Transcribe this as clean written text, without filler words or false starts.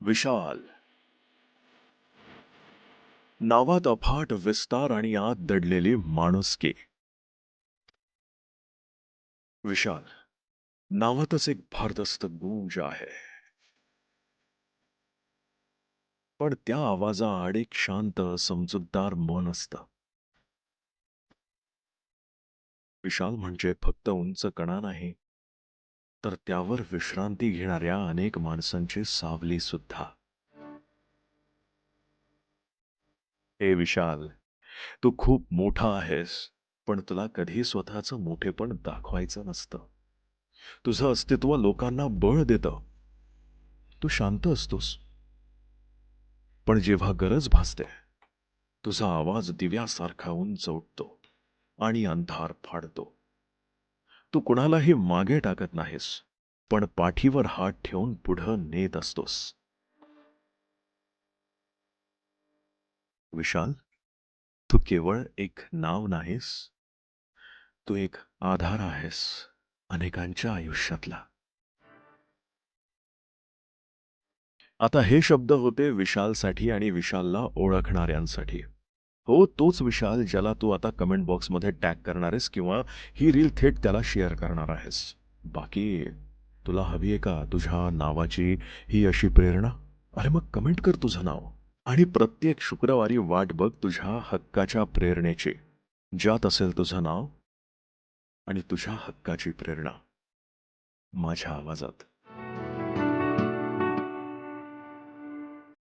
विशाल. नावात अफाट विस्तार आणि आत दडलेली माणुसकी. विशाल, नावातच एक भारदस्त गूंज आहे. पण त्या आवाजाआड एक शांत समजूतदार मन असतं. विशाल म्हणजे फक्त उंच कणा नाही, तर त्यावर विश्रांती घेणाऱ्या अनेक माणसांची सावली सुद्धा. हे विशाल, तू खूप मोठा आहेस, पण तुला कधी स्वतःचं मोठेपण दाखवायचं नसतं. तुझं अस्तित्व लोकांना बळ देतं. तू शांत असतोस, पण जेव्हा गरज भासते, तुझा आवाज दिव्यासारखा उंच उठतो आणि अंधार फाडतो. तू कुणालाही मागे टाकत नाहीस, पण पाठीवर हात ठेवून पुढं नेत असतोस. विशाल, तू केवळ एक नाव नाहीस, तू एक आधार आहेस अनेकांच्या आयुष्यातला. आता हे शब्द होते विशालसाठी आणि विशालला ओळखणाऱ्यांसाठी. हो, तोच विशाल ज्याला तू आता कमेंट बॉक्समध्ये टॅग करणार आहेस किंवा ही रील थेट त्याला शेअर करणार आहेस. बाकी तुला हवी आहे का तुझ्या नावाची ही अशी प्रेरणा? अरे मग कमेंट कर तुझं नाव आणि प्रत्येक शुक्रवारी वाट बघ तुझ्या हक्काच्या प्रेरणेची, ज्यात असेल तुझं नाव आणि तुझ्या हक्काची प्रेरणा माझ्या आवाजात.